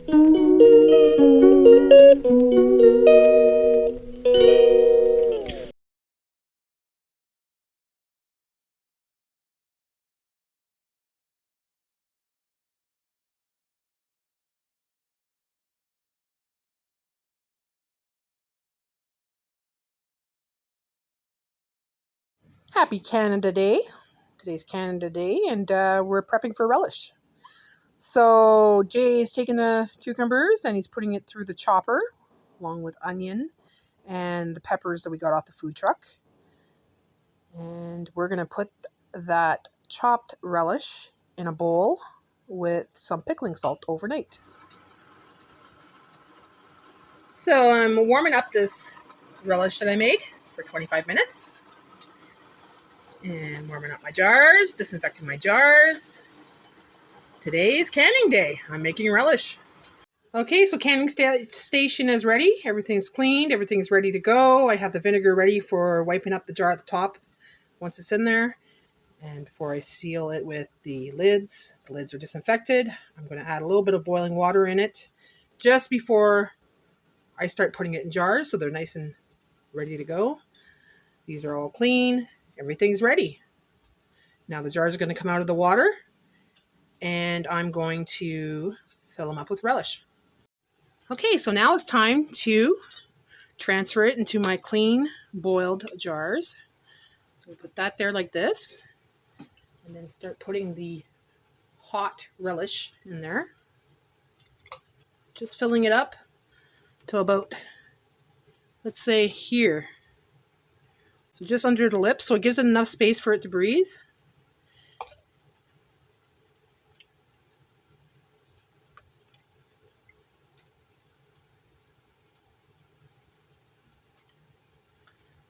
Happy Canada Day. Today's Canada Day, and we're prepping for relish. So Jay's taking the cucumbers and he's putting it through the chopper along with onion and the peppers that we got off the food truck. And we're going to put that chopped relish in a bowl with some pickling salt overnight. So I'm warming up this relish that I made for 25 minutes. And warming up my jars, disinfecting my jars. Today's canning day. I'm making relish. Okay, so canning station is ready. Everything's cleaned. Everything's ready to go. I have the vinegar ready for wiping up the jar at the top once it's in there. And before I seal it with the lids are disinfected. I'm going to add a little bit of boiling water in it just before I start putting it in jars so they're nice and ready to go. These are all clean. Everything's ready. Now the jars are going to come out of the water and I'm going to fill them up with relish. Okay, so now it's time to transfer it into my clean boiled jars. So we'll put that there like this and then start putting the hot relish in there. Just filling it up to about, let's say here. So just under the lips, so it gives it enough space for it to breathe.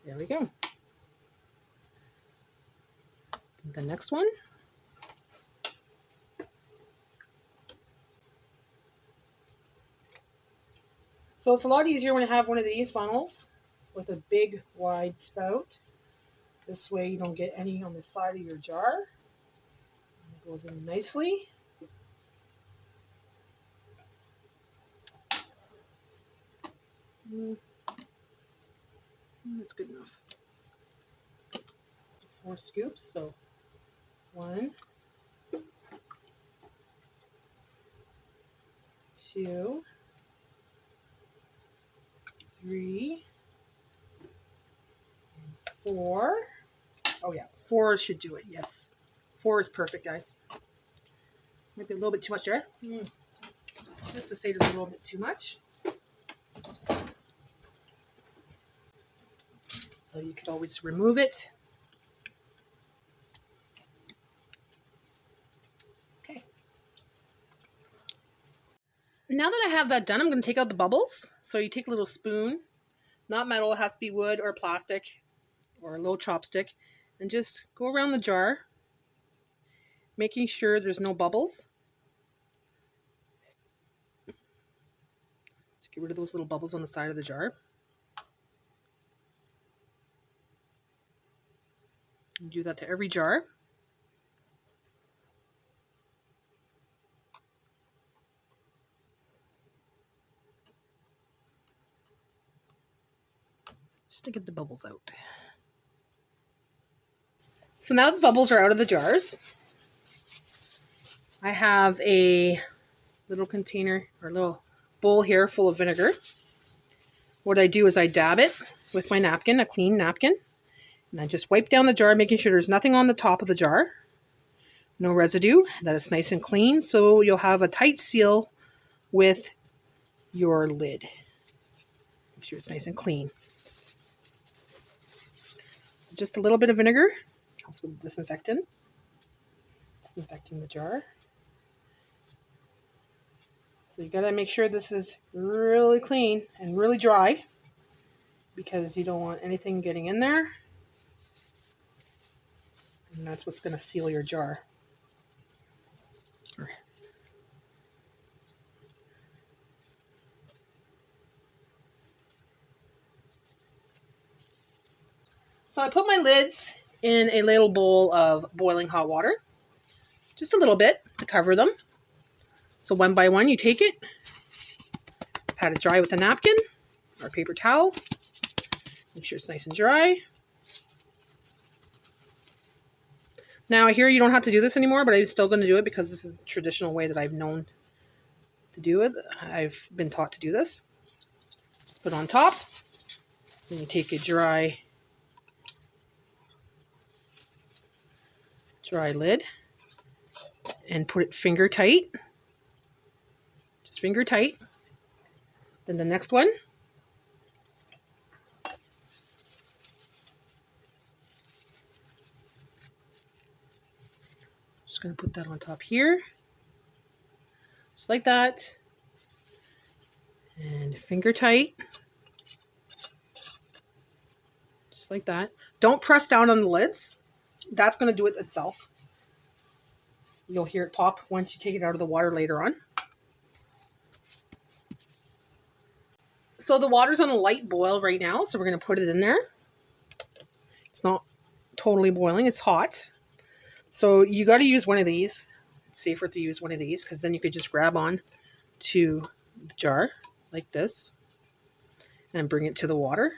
There we go. The next one. So it's a lot easier when you have one of these funnels with a big wide spout. This way you don't get any on the side of your jar. It goes in nicely. That's good enough. 4 scoops, so 1, 2, 3, and 4. Oh yeah, 4 should do it, yes. 4 is perfect, guys. Might be a little bit too much there. Just to say there's a little bit too much. So you could always remove it. Okay. Now that I have that done, I'm going to take out the bubbles. So you take a little spoon, not metal, it has to be wood or plastic or a little chopstick, and just go around the jar, making sure there's no bubbles. Just get rid of those little bubbles on the side of the jar. You do that to every jar. Just to get the bubbles out. So now the bubbles are out of the jars. I have a little container or a little bowl here full of vinegar. What I do is I dab it with my napkin, a clean napkin, and I just wipe down the jar, making sure there's nothing on the top of the jar. No residue, that it's nice and clean, so you'll have a tight seal with your lid. Make sure it's nice and clean. So just a little bit of vinegar helps with disinfecting the jar. So you gotta make sure this is really clean and really dry because you don't want anything getting in there. And that's what's gonna seal your jar. So I put my lids in a little bowl of boiling hot water, just a little bit to cover them. So one by one you take it pat it dry with a napkin or paper towel. Make sure it's nice and dry. Now here you don't have to do this anymore, but I'm still going to do it because this is the traditional way that I've known to do it. I've been taught to do this. Just put it on top. Then you take a dry lid and put it finger tight. Just finger tight. Then the next one. Just going to put that on top here. Just like that. And finger tight. Just like that. Don't press down on the lids. That's going to do it itself. You'll hear it pop once you take it out of the water later on. So the water's on a light boil right now, so we're going to put it in there. It's not totally boiling, it's hot. So you got to use one of these. It's safer to use one of these because then you could just grab on to the jar like this and bring it to the water.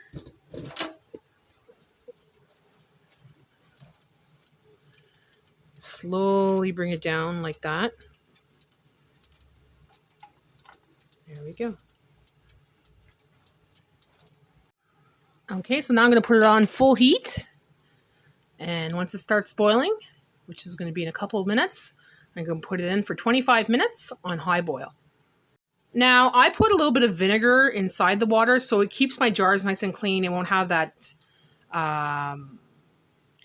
Slowly bring it down like that. There we go. Okay, so now I'm going to put it on full heat. And once it starts boiling, which is going to be in a couple of minutes, I'm going to put it in for 25 minutes on high boil. Now, I put a little bit of vinegar inside the water so it keeps my jars nice and clean. It won't have that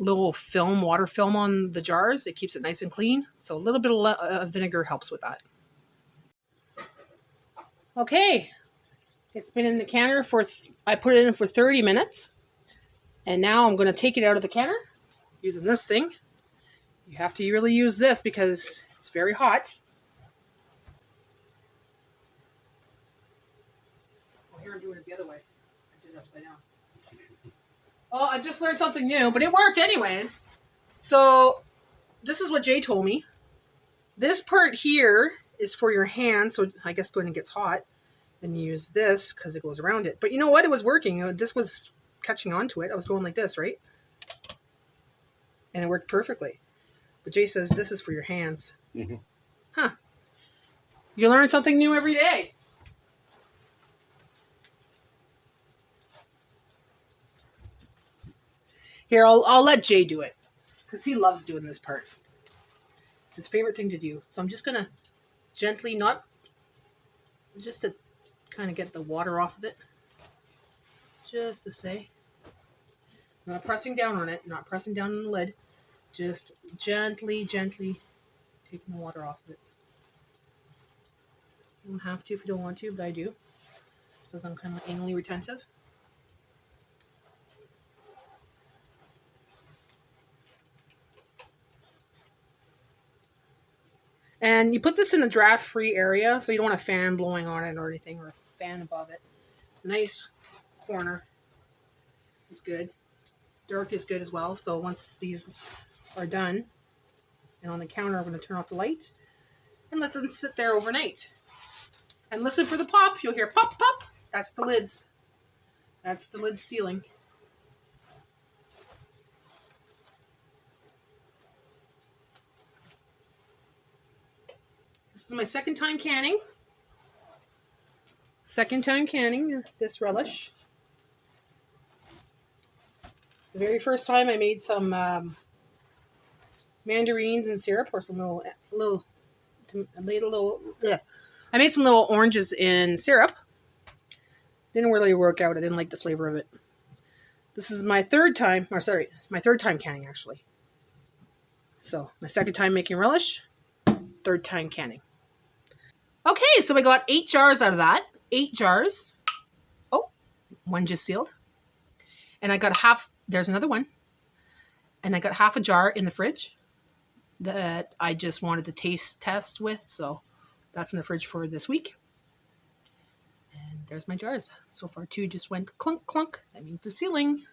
little film, water film on the jars. It keeps it nice and clean. So a little bit of vinegar helps with that. Okay, it's been in the canner for, I put it in for 30 minutes. And now I'm going to take it out of the canner using this thing. You have to really use this because it's very hot. Oh, here I'm doing it the other way. I did it upside down. Oh, I just learned something new, but it worked anyways. So this is what Jay told me. This part here is for your hand, so I guess when it gets hot, then you use this because it goes around it. But you know what? It was working. This was catching onto it. I was going like this, right? And it worked perfectly. But Jay says this is for your hands. Mm-hmm. Huh. You learn something new every day. Here, I'll let Jay do it because he loves doing this part. It's his favorite thing to do. So I'm just going to gently, just to kind of get the water off of it. Just to say. Not pressing down on it, not pressing down on the lid. Just gently taking the water off of it. You don't have to if you don't want to, but I do. Because I'm kind of anally retentive. And you put this in a draft-free area, so you don't want a fan blowing on it or anything, or a fan above it. Nice corner is good. Dark is good as well. So once these are done and on the counter, I'm going to turn off the light and let them sit there overnight. And listen for the pop. You'll hear pop, pop. That's the lids. That's the lid sealing. This is my second time canning. Second time canning this relish. The very first time I made some mandarins and syrup, or some I made some little oranges in syrup. Didn't really work out. I didn't like the flavor of it. This is my third time canning actually. So my second time making relish, third time canning. Okay, so I got 8 jars out of that. 8 jars. Oh, one just sealed. And I got half. There's another one. And I got half a jar in the fridge that I just wanted to taste test with. So that's in the fridge for this week. And there's my jars. So far 2 just went clunk, clunk. That means they're sealing.